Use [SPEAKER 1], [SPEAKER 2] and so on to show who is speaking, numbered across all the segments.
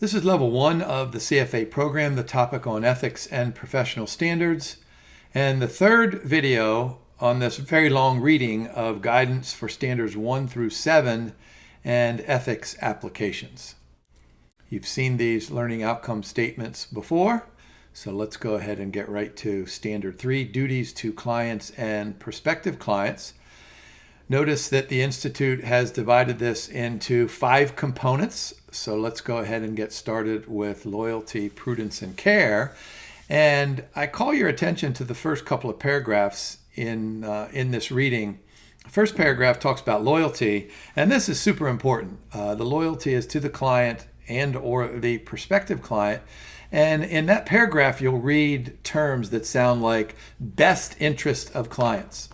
[SPEAKER 1] This is level 1 of the CFA program, the topic on ethics and professional standards, and the third video on this very long reading of guidance for standards 1 through 7 and ethics applications. You've seen these learning outcome statements before, so let's go ahead and get right to standard 3, duties to clients and prospective clients. Notice that the Institute has divided this into 5 components. So let's go ahead and get started with loyalty, prudence, and care. And I call your attention to the first couple of paragraphs in this reading. The first paragraph talks about loyalty, and this is super important. The loyalty is to the client and or the prospective client. And in that paragraph, you'll read terms that sound like best interest of clients.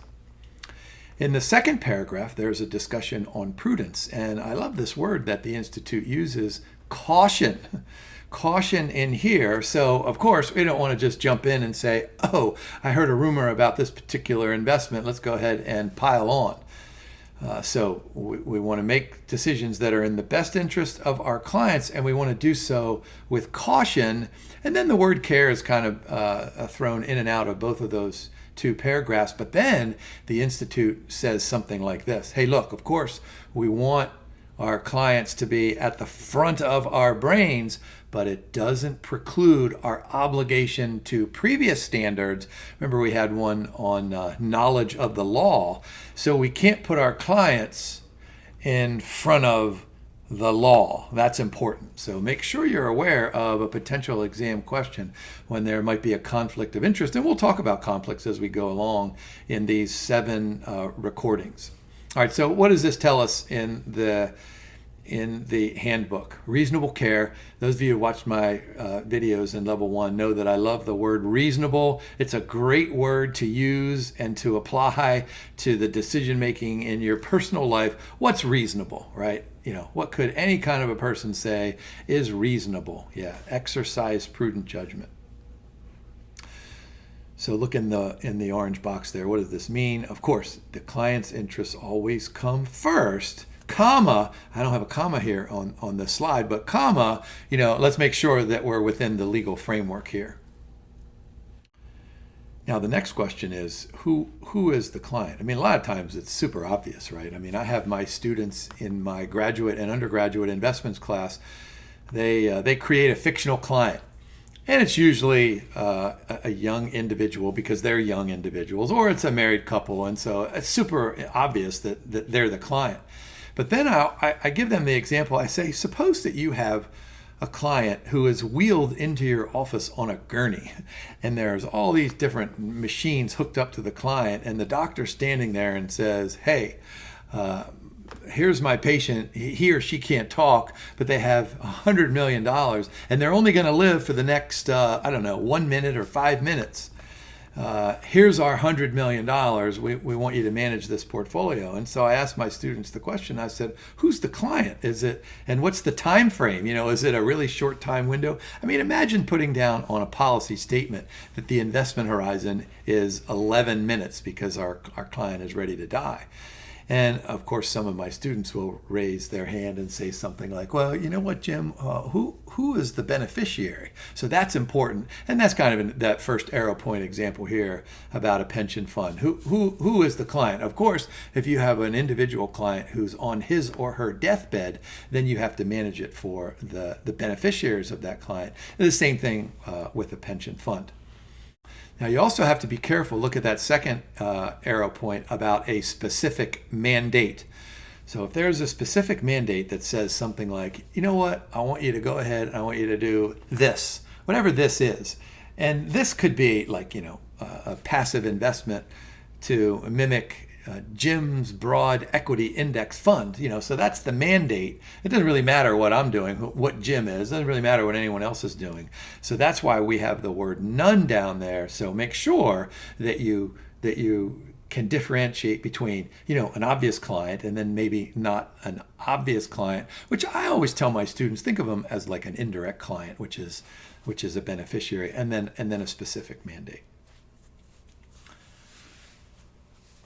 [SPEAKER 1] In the second paragraph, there's a discussion on prudence, and I love this word that the Institute uses, caution. Caution in here. So, of course, we don't want to just jump in and say, oh, I heard a rumor about this particular investment. Let's go ahead and pile on. So we want to make decisions that are in the best interest of our clients, and we want to do so with caution. And then the word care is kind of thrown in and out of both of those 2 paragraphs. But then the Institute says something like this. Hey, look, of course, we want our clients to be at the front of our brains, but it doesn't preclude our obligation to previous standards. Remember, we had one on knowledge of the law. So we can't put our clients in front of the law. That's important. So make sure you're aware of a potential exam question when there might be a conflict of interest. And we'll talk about conflicts as we go along in these 7 recordings. All right, so what does this tell us in the handbook? Reasonable care. Those of you who watched my videos in level 1 know that I love the word reasonable. It's a great word to use and to apply to the decision making in your personal life. What's reasonable, right? You know, what could any kind of a person say is reasonable? Yeah, exercise prudent judgment. So look in the orange box there. What does this mean? Of course, the client's interests always come first. Comma, I don't have a comma here on the slide, but comma, let's make sure that we're within the legal framework here. Now, the next question is, who is the client? I mean, a lot of times it's super obvious, right? I mean, I have my students in my graduate and undergraduate investments class, they create a fictional client. And it's usually a young individual because they're young individuals, or it's a married couple. And so it's super obvious that they're the client. But then I give them the example. I say, suppose that you have a client who is wheeled into your office on a gurney, and there's all these different machines hooked up to the client, and the doctor's standing there and says, hey, here's my patient. He or she can't talk, but they have $100 million, and they're only going to live for the next, 1 minute or 5 minutes. Here's our $100 million. We want you to manage this portfolio. And so I asked my students the question. I said, who's the client? And what's the time frame? Is it a really short time window? I mean, imagine putting down on a policy statement that the investment horizon is 11 minutes because our client is ready to die. And of course, some of my students will raise their hand and say something like, well, you know what, Jim, who is the beneficiary? So that's important. And that's kind of that first arrow point example here about a pension fund. Who is the client? Of course, if you have an individual client who's on his or her deathbed, then you have to manage it for the beneficiaries of that client. And the same thing with a pension fund. Now, you also have to be careful. Look at that second arrow point about a specific mandate. So if there's a specific mandate that says something like, you know what, I want you to go ahead and I want you to do this, whatever this is. And this could be like, a passive investment to mimic Jim's broad equity index fund. So that's the mandate. It doesn't really matter what I'm doing, what Jim is. It doesn't really matter what anyone else is doing. So that's why we have the word none down there. So make sure that you can differentiate between, an obvious client and then maybe not an obvious client, which I always tell my students, think of them as like an indirect client, which is a beneficiary, and then a specific mandate.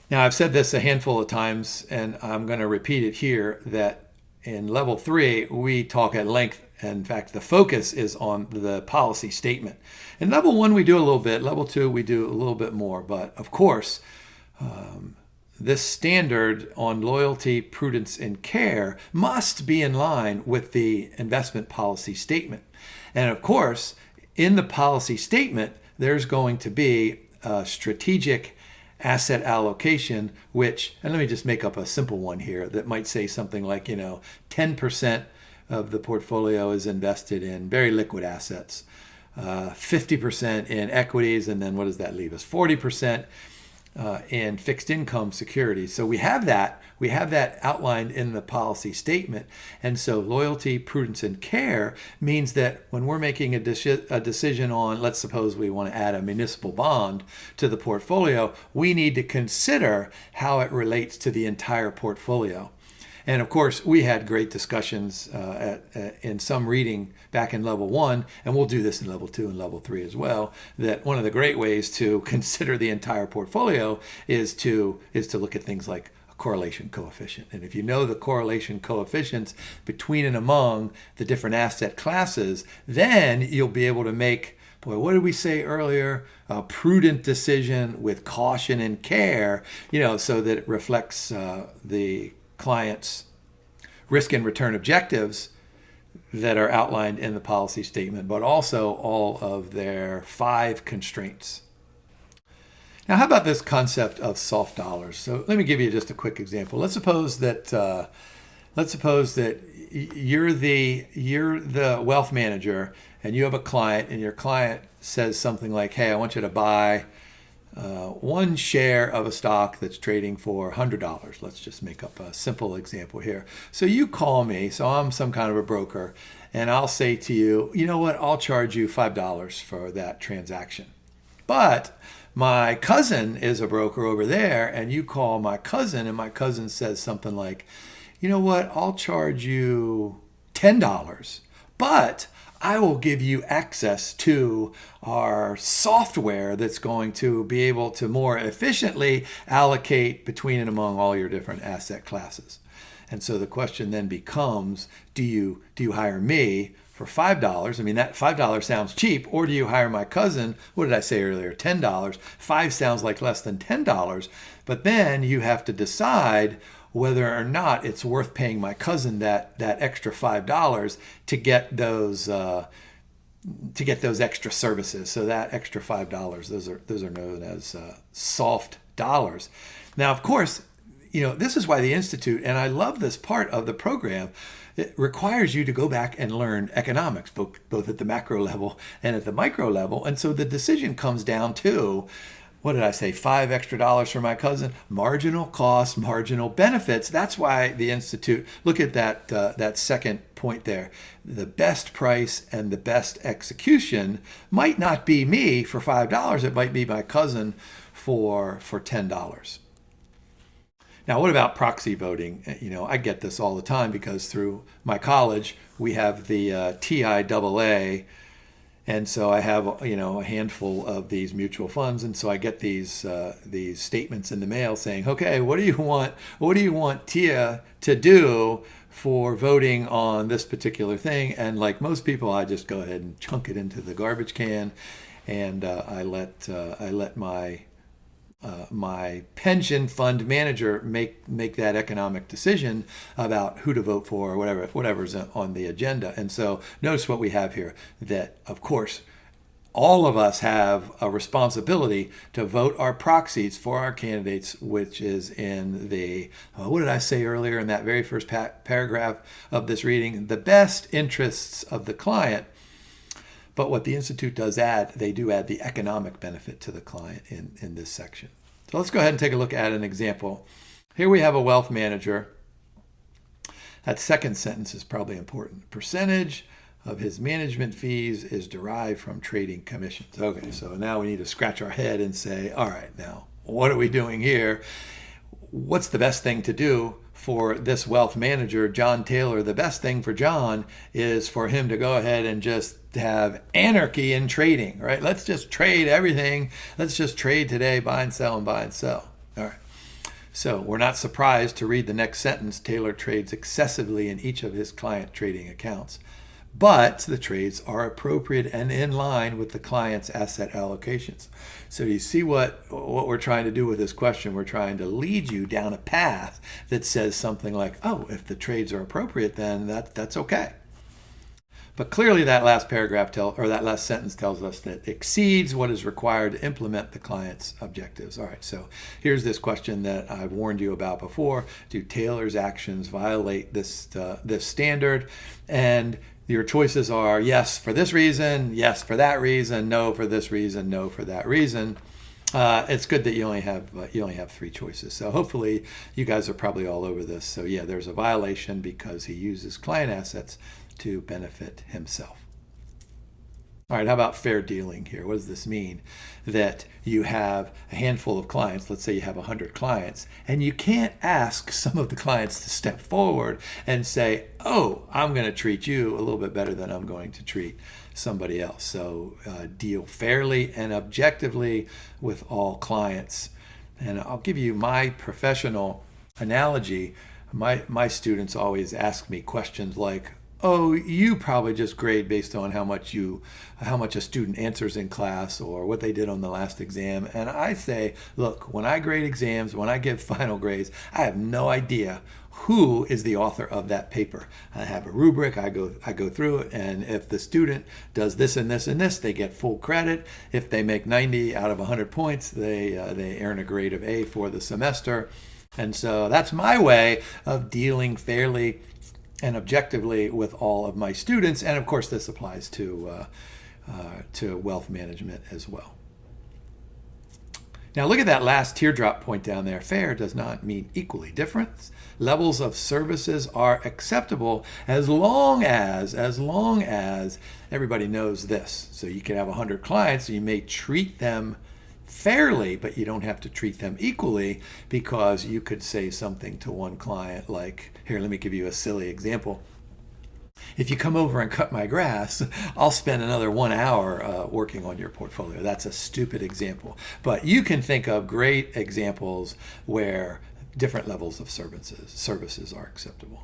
[SPEAKER 1] Now, I've said this a handful of times, and I'm going to repeat it here, that in level 3, we talk at length In fact, the focus is on the policy statement. In level 1, we do a little bit. Level 2, we do a little bit more. But of course, this standard on loyalty, prudence, and care must be in line with the investment policy statement. And of course, in the policy statement, there's going to be a strategic asset allocation, which, and let me just make up a simple one here that might say something like, 10% of the portfolio is invested in very liquid assets, 50% in equities, and then what does that leave us? 40% in fixed income securities. So we have that outlined in the policy statement. And so loyalty, prudence, and care means that when we're making a decision on, let's suppose we want to add a municipal bond to the portfolio, we need to consider how it relates to the entire portfolio. And of course, we had great discussions in some reading back in level 1, and we'll do this in level 2 and level 3 as well, that one of the great ways to consider the entire portfolio is to look at things like a correlation coefficient. And if you know the correlation coefficients between and among the different asset classes, then you'll be able to make, what did we say earlier? A prudent decision with caution and care, so that it reflects the clients' risk and return objectives that are outlined in the policy statement, but also all of their 5 constraints. Now, how about this concept of soft dollars? So let me give you just a quick example. Let's suppose that you're the wealth manager, and you have a client, and your client says something like, "Hey, I want you to buy 1 share of a stock that's trading for $100. Let's just make up a simple example here. So you call me, so I'm some kind of a broker, and I'll say to you, you know what, I'll charge you $5 for that transaction. But my cousin is a broker over there, and you call my cousin, and my cousin says something like, you know what, I'll charge you $10, but I will give you access to our software that's going to be able to more efficiently allocate between and among all your different asset classes." And so the question then becomes, do you hire me for $5? I mean, that $5 sounds cheap. Or do you hire my cousin? What did I say earlier? $10. 5 sounds like less than $10. But then you have to decide whether or not it's worth paying my cousin that extra $5 to get those extra services. So that extra $5, those are known as soft dollars. Now, of course, this is why the Institute, and I love this part of the program, it requires you to go back and learn economics, both at the macro level and at the micro level. And so the decision comes down to, what did I say, $5 extra for my cousin? Marginal cost, marginal benefits. That's why the Institute, look at that second point there. The best price and the best execution might not be me for $5. It might be my cousin for $10. Now, what about proxy voting? I get this all the time because through my college, we have the TIAA. And so I have, a handful of these mutual funds, and so I get these statements in the mail saying, "Okay, what do you want TIA to do for voting on this particular thing?" And like most people, I just go ahead and chunk it into the garbage can, and I let my pension fund manager make that economic decision about who to vote for or whatever's on the agenda. And so notice what we have here, that of course all of us have a responsibility to vote our proxies for our candidates, which is in the, what did I say earlier in that very first paragraph of this reading, the best interests of the client. But what the Institute does they do add the economic benefit to the client in this section. So let's go ahead and take a look at an example. Here we have a wealth manager. That second sentence is probably important. Percentage of his management fees is derived from trading commissions. Okay, so now we need to scratch our head and say, all right, now, what are we doing here? What's the best thing to do for this wealth manager, John Taylor? The best thing for John is for him to go ahead and just have anarchy in trading, right? Let's just trade everything. Let's just trade today, buy and sell and buy and sell. All right. So we're not surprised to read the next sentence. Taylor trades excessively in each of his client trading accounts. but the trades are appropriate and in line with the client's asset allocations. So you see what we're trying to do with this question? We're trying to lead you down a path that says something like, oh, if the trades are appropriate, then that's okay. But clearly that last paragraph that last sentence tells us that exceeds what is required to implement the client's objectives. All right, so here's this question that I've warned you about before. Do Taylor's actions violate this standard? And your choices are yes for this reason, yes for that reason, no for this reason, no for that reason. It's good that you only have 3 choices. So hopefully you guys are probably all over this. So yeah, there's a violation because he uses client assets to benefit himself. All right, how about fair dealing here? What does this mean? That you have a handful of clients, let's say you have 100 clients, and you can't ask some of the clients to step forward and say, oh, I'm going to treat you a little bit better than I'm going to treat somebody else. So deal fairly and objectively with all clients. And I'll give you my professional analogy. My students always ask me questions like, oh, you probably just grade based on how much a student answers in class or what they did on the last exam. And I say, look, when I grade exams, when I give final grades, I have no idea who is the author of that paper. I have a rubric, I go through it, and if the student does this and this and this, they get full credit. If they make 90 out of 100 points, they earn a grade of A for the semester. And so that's my way of dealing fairly and objectively with all of my students. And of course, this applies to wealth management as well. Now look at that last teardrop point down there. Fair does not mean equally. Different levels of services are acceptable as long as everybody knows this. So you can have 100 clients, and you may treat them fairly, but you don't have to treat them equally, because you could say something to one client like, here, let me give you a silly example. If you come over and cut my grass, I'll spend another 1 hour working on your portfolio. That's a stupid example. But you can think of great examples where different levels of services are acceptable.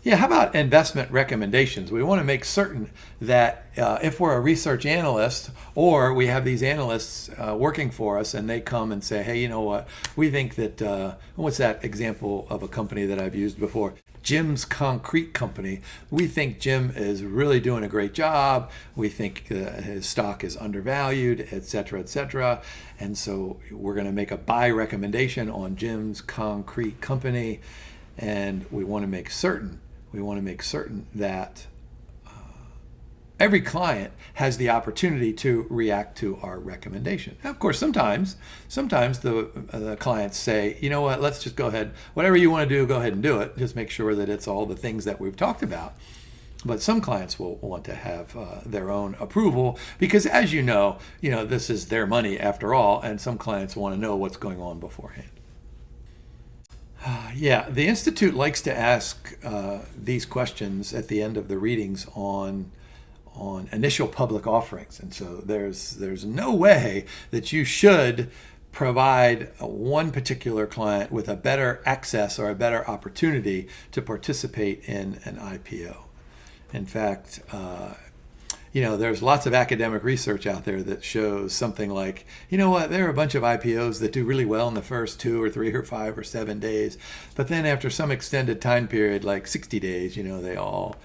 [SPEAKER 1] Yeah, how about investment recommendations? We want to make certain that if we're a research analyst, or we have these analysts working for us, and they come and say, hey, you know what, we think that, what's that example of a company that I've used before? Jim's Concrete Company. We think Jim is really doing a great job. We think his stock is undervalued, et cetera, and so we're going to make a buy recommendation on Jim's Concrete Company, and we want to make certain that every client has the opportunity to react to our recommendation. Now, of course, sometimes the clients say, you know what, let's just go ahead, whatever you want to do, go ahead and do it. Just make sure that it's all the things that we've talked about. But some clients will want to have their own approval, because as you know, this is their money after all, and some clients want to know what's going on beforehand. Yeah, the Institute likes to ask these questions at the end of the readings on initial public offerings. And so there's no way that you should provide one particular client with a better access or a better opportunity to participate in an IPO. In fact, there's lots of academic research out there that shows something like, you know what, there are a bunch of IPOs that do really well in the first 2 or 3 or 5 or 7 days. But then after some extended time period, like 60 days, they all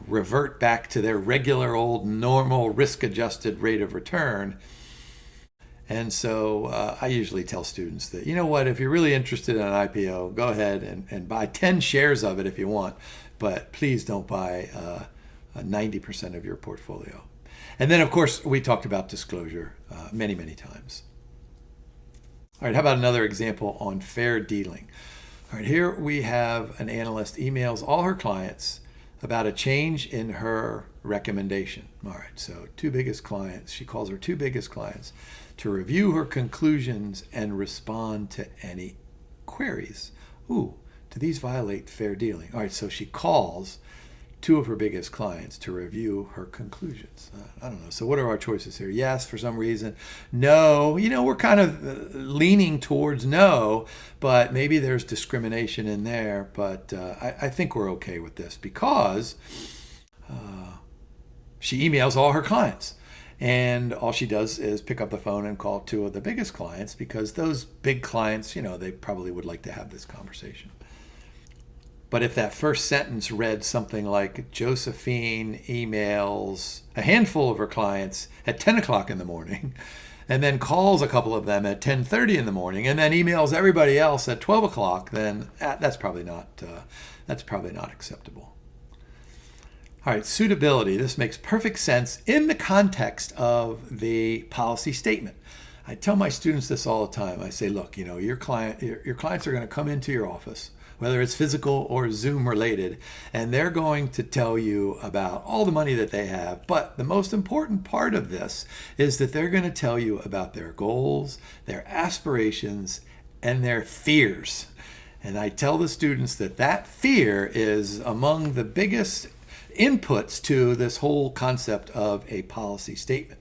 [SPEAKER 1] revert back to their regular old normal risk-adjusted rate of return. And so I usually tell students that, you know what, if you're really interested in an IPO, go ahead and buy 10 shares of it if you want, but please don't buy 90% of your portfolio. And then, of course, we talked about disclosure many, many times. All right, how about another example on fair dealing? All right, here we have an analyst emails all her clients about a change in her recommendation. All right, so 2 biggest clients, she calls her 2 biggest clients to review her conclusions and respond to any queries. Ooh, do these violate fair dealing? All right, so she calls two of her biggest clients to review her conclusions. I don't know. So what are our choices here? Yes, for some reason. No, we're kind of leaning towards no, but maybe there's discrimination in there. But I think we're okay with this because she emails all her clients. And all she does is pick up the phone and call two of the biggest clients because those big clients, they probably would like to have this conversation. But if that first sentence read something like Josephine emails a handful of her clients at 10 o'clock in the morning, and then calls a couple of them at 10:30 in the morning, and then emails everybody else at 12 o'clock, then that's probably not acceptable. All right, suitability. This makes perfect sense in the context of the policy statement. I tell my students this all the time. I say, look, your clients are going to come into your office, whether it's physical or Zoom related, and they're going to tell you about all the money that they have. But the most important part of this is that they're going to tell you about their goals, their aspirations, and their fears. And I tell the students that fear is among the biggest inputs to this whole concept of a policy statement.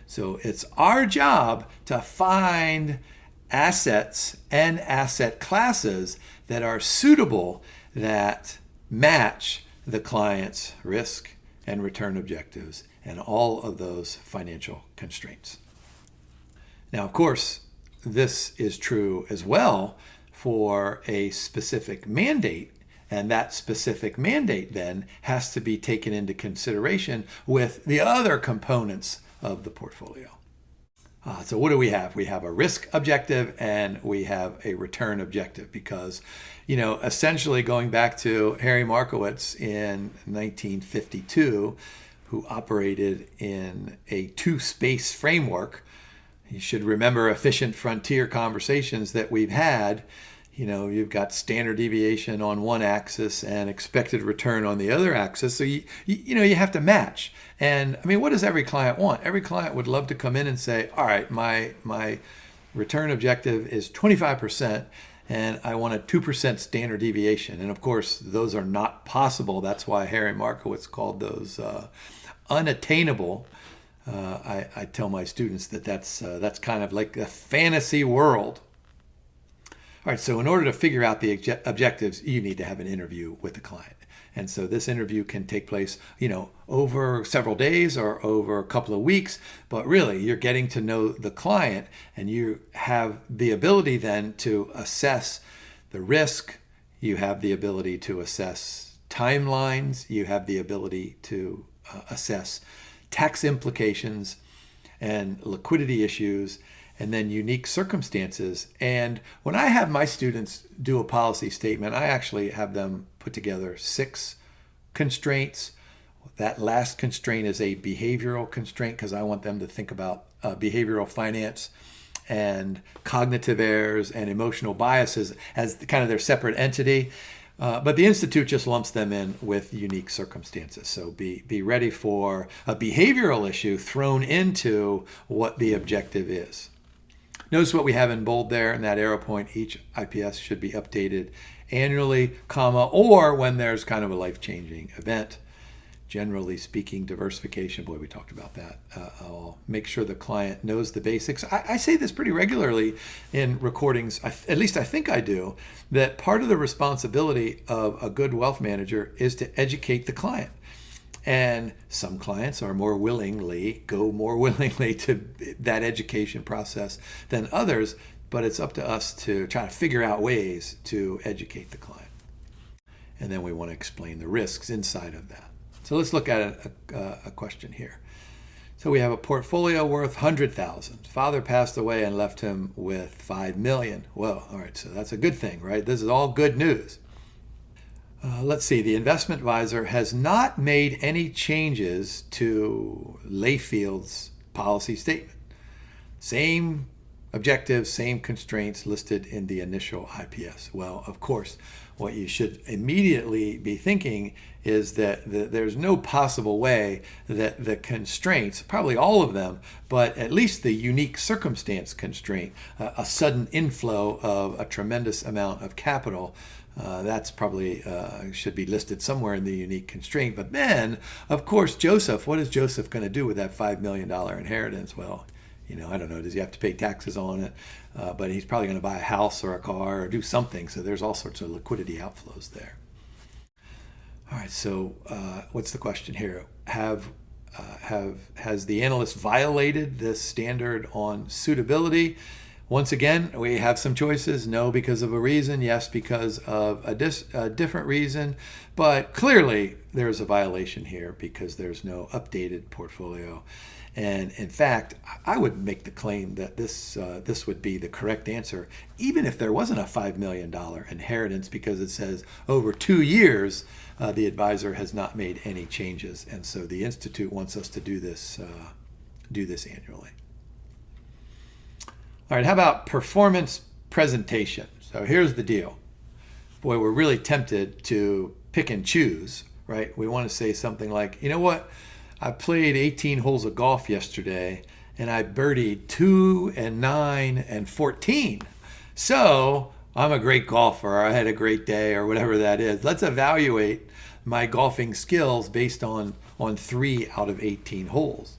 [SPEAKER 1] So it's our job to find assets and asset classes that are suitable, that match the client's risk and return objectives and all of those financial constraints. Now, of course, this is true as well for a specific mandate, and that specific mandate then has to be taken into consideration with the other components of the portfolio. So what do we have? We have a risk objective and we have a return objective because, essentially going back to Harry Markowitz in 1952, who operated in a two-space framework. You should remember efficient frontier conversations that we've had. You've got standard deviation on one axis and expected return on the other axis. So you have to match. And what does every client want? Every client would love to come in and say, all right, my return objective is 25% and I want a 2% standard deviation. And of course, those are not possible. That's why Harry Markowitz called those unattainable. I tell my students that's kind of like a fantasy world. All right, so in order to figure out the objectives, you need to have an interview with the client. And so this interview can take place, over several days or over a couple of weeks, but really you're getting to know the client and you have the ability then to assess the risk, you have the ability to assess timelines, you have the ability to assess tax implications and liquidity issues, and then unique circumstances. And when I have my students do a policy statement, I actually have them put together 6 constraints. That last constraint is a behavioral constraint because I want them to think about behavioral finance and cognitive errors and emotional biases as kind of their separate entity. But the Institute just lumps them in with unique circumstances. So be ready for a behavioral issue thrown into what the objective is. Notice what we have in bold there in that arrow point. Each IPS should be updated annually, or when there's kind of a life-changing event. Generally speaking, diversification, boy, we talked about that. I'll make sure the client knows the basics. I say this pretty regularly in recordings, at least I think I do, that part of the responsibility of a good wealth manager is to educate the client. And some clients are more willingly to that education process than others, but it's up to us to try to figure out ways to educate the client. And then we want to explain the risks inside of that. So let's look at a question here. So we have a portfolio worth $100,000. Father passed away and left him with $5 million. Well, all right, so that's a good thing, right? This is all good news. Let's see, the investment advisor has not made any changes to Layfield's policy statement. Same objectives, same constraints listed in the initial IPS. Well, of course, what you should immediately be thinking is that there's no possible way that the constraints, probably all of them, but at least the unique circumstance constraint, a sudden inflow of a tremendous amount of capital, that's probably should be listed somewhere in the unique constraint. But then, of course, Joseph, what is Joseph going to do with that $5 million inheritance? Well, I don't know, does he have to pay taxes on it? But he's probably going to buy a house or a car or do something. So there's all sorts of liquidity outflows there. All right, so what's the question here? Has the analyst violated this standard on suitability? Once again, we have some choices. No, because of a reason. Yes, because of a different reason. But clearly, there's a violation here because there's no updated portfolio. And in fact, I would make the claim that this would be the correct answer, even if there wasn't a $5 million inheritance, because it says over 2 years, the advisor has not made any changes. And so the Institute wants us to do this annually. All right, how about performance presentation? So here's the deal. Boy, we're really tempted to pick and choose, right? We want to say something like, you know what? I played 18 holes of golf yesterday and I birdied 2 and 9 and 14. So I'm a great golfer, or I had a great day, or whatever that is. Let's evaluate my golfing skills based on 3 out of 18 holes.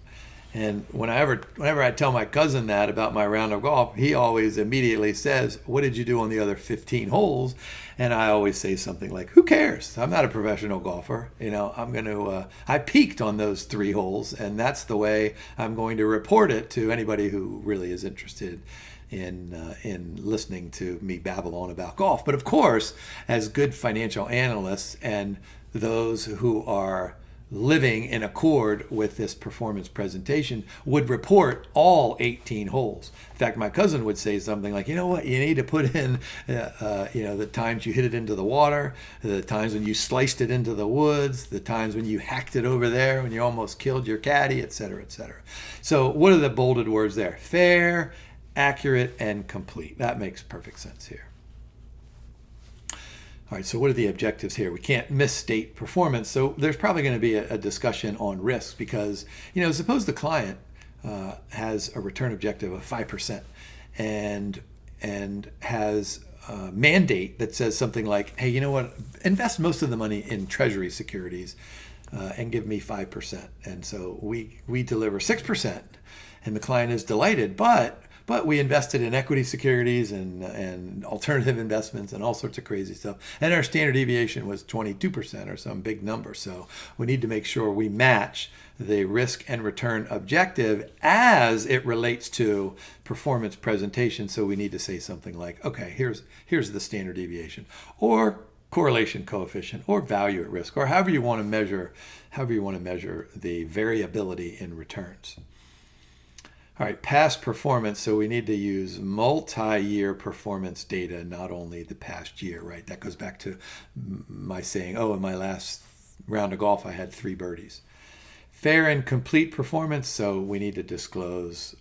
[SPEAKER 1] And whenever I tell my cousin that about my round of golf, he always immediately says, what did you do on the other 15 holes? And I always say something like, who cares? I'm not a professional golfer. I peaked on those 3 holes, and that's the way I'm going to report it to anybody who really is interested in listening to me babble on about golf. But of course, as good financial analysts and those who are living in accord with this performance presentation would report all 18 holes. In fact, my cousin would say something like, you know what, you need to put in the times you hit it into the water, the times when you sliced it into the woods, the times when you hacked it over there, when you almost killed your caddy, et cetera, et cetera. So what are the bolded words there? Fair, accurate, and complete. That makes perfect sense here. All right, so what are the objectives here? We can't misstate performance, so there's probably going to be a discussion on risk because, suppose the client has a return objective of 5% and has a mandate that says something like, hey, you know what, invest most of the money in treasury securities and give me 5%. And so we deliver 6%, and the client is delighted, but we invested in equity securities and alternative investments and all sorts of crazy stuff. And our standard deviation was 22% or some big number. So we need to make sure we match the risk and return objective as it relates to performance presentation. So we need to say something like, okay, here's the standard deviation, or correlation coefficient, or value at risk, or however you want to measure the variability in returns. All right, past performance, so we need to use multi-year performance data, not only the past year, right? That goes back to my saying, in my last round of golf, I had 3 birdies. Fair and complete performance, so we need to disclose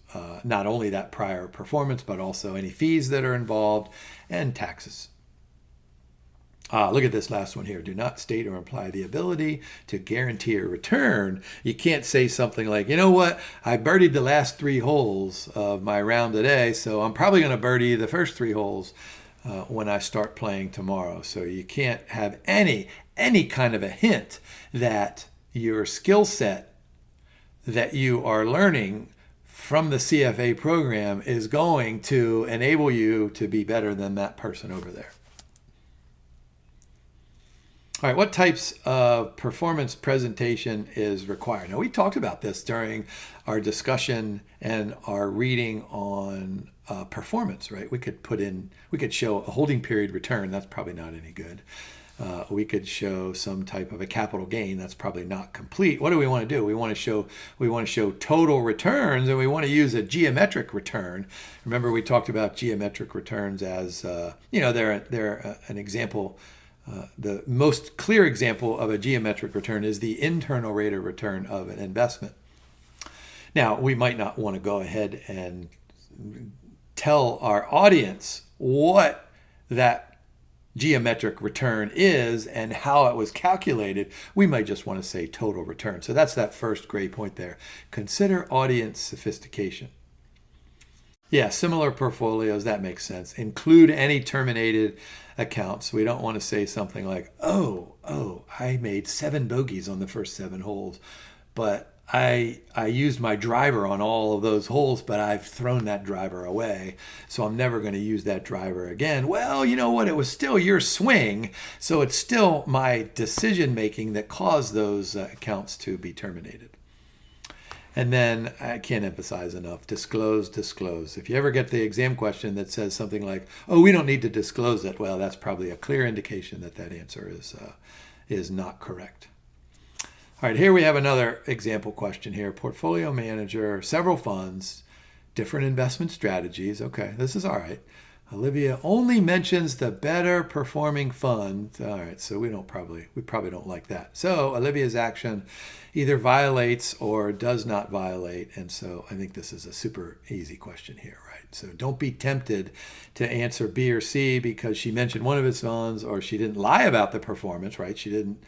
[SPEAKER 1] not only that prior performance, but also any fees that are involved and taxes. Look at this last one here. Do not state or imply the ability to guarantee a return. You can't say something like, you know what, I birdied the last 3 holes of my round today, so I'm probably going to birdie the first 3 holes when I start playing tomorrow. So you can't have any kind of a hint that your skill set that you are learning from the CFA program is going to enable you to be better than that person over there. All right, what types of performance presentation is required? Now, we talked about this during our discussion and our reading on performance, right? We could show a holding period return. That's probably not any good. We could show some type of a capital gain. That's probably not complete. What do we want to do? We want to show total returns, and we want to use a geometric return. Remember, we talked about geometric returns as they're an example. The most clear example of a geometric return is the internal rate of return of an investment. Now, we might not want to go ahead and tell our audience what that geometric return is and how it was calculated, we might just want to say total return. So that's that first great point there. Consider audience sophistication. Yeah, similar portfolios, that makes sense. Include any terminated accounts. We don't want to say something like, oh, I made 7 bogeys on the first 7 holes, but I used my driver on all of those holes, but I've thrown that driver away, so I'm never going to use that driver again. Well, you know what? It was still your swing, so it's still my decision making that caused those accounts to be terminated. And then I can't emphasize enough, disclose, disclose. If you ever get the exam question that says something like, oh, we don't need to disclose it, well, that's probably a clear indication that that answer is not correct. All right, here we have another example question here. Portfolio manager, several funds, different investment strategies. Okay, this is all right. Olivia only mentions the better performing fund. All right, so we probably don't like that. So Olivia's action either violates or does not violate. And so I think this is a super easy question here, right? So don't be tempted to answer B or C because she mentioned one of its funds or she didn't lie about the performance, right? She didn't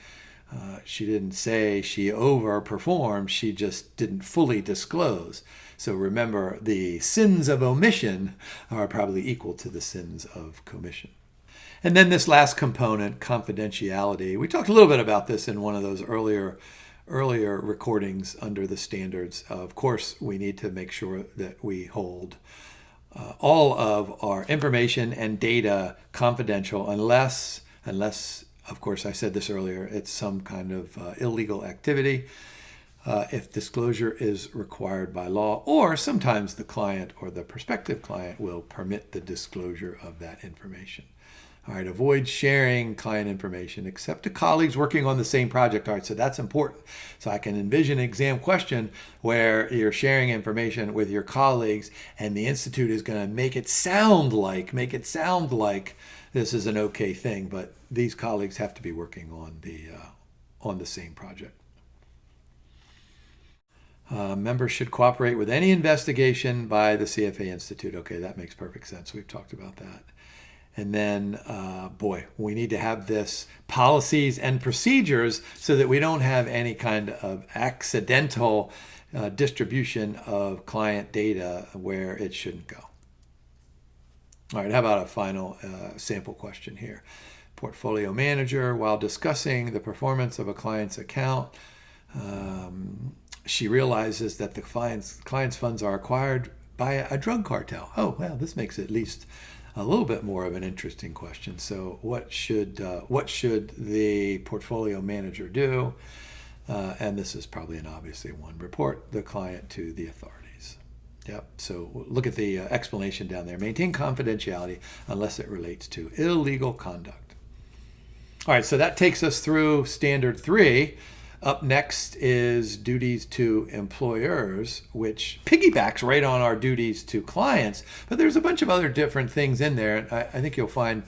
[SPEAKER 1] say she overperformed. She just didn't fully disclose. So remember, the sins of omission are probably equal to the sins of commission. And then this last component, confidentiality. We talked a little bit about this in one of those earlier recordings under the standards. Of course, we need to make sure that we hold all of our information and data confidential unless, of course, I said this earlier, it's some kind of illegal activity. If disclosure is required by law, or sometimes the client or the prospective client will permit the disclosure of that information. All right, avoid sharing client information except to colleagues working on the same project. All right, so that's important. So I can envision an exam question where you're sharing information with your colleagues and the institute is going to make it sound like this is an okay thing, but these colleagues have to be working on the same project. Members should cooperate with any investigation by the CFA Institute. Okay, that makes perfect sense. We've talked about that. And then, we need to have this policies and procedures so that we don't have any kind of accidental distribution of client data where it shouldn't go. All right, how about a final sample question here? Portfolio manager, while discussing the performance of a client's account, she realizes that the client's funds are acquired by a drug cartel. Oh, well, this makes it at least a little bit more of an interesting question. So what should the portfolio manager do? And this is probably an obviously one. Report the client to the authorities. Yep. So look at the explanation down there. Maintain confidentiality unless it relates to illegal conduct. All right, so that takes us through standard 3. Up next is duties to employers, which piggybacks right on our duties to clients. But there's a bunch of other different things in there. I think you'll find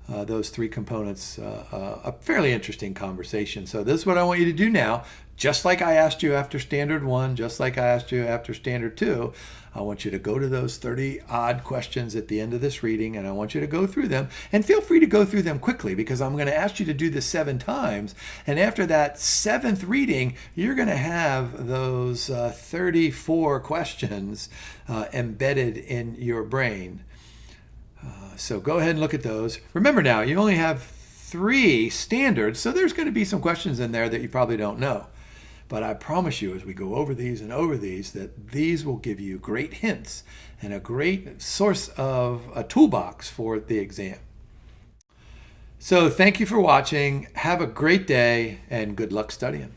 [SPEAKER 1] those 3 components a fairly interesting conversation. So this is what I want you to do now. Just like I asked you after standard 1, just like I asked you after standard 2, I want you to go to those 30 odd questions at the end of this reading, and I want you to go through them. And feel free to go through them quickly because I'm going to ask you to do this 7 times. And after that 7th reading, you're going to have those 34 questions embedded in your brain. So go ahead and look at those. Remember now, you only have 3 standards, so there's going to be some questions in there that you probably don't know. But I promise you, as we go over these and over these, that these will give you great hints and a great source of a toolbox for the exam. So thank you for watching. Have a great day and good luck studying.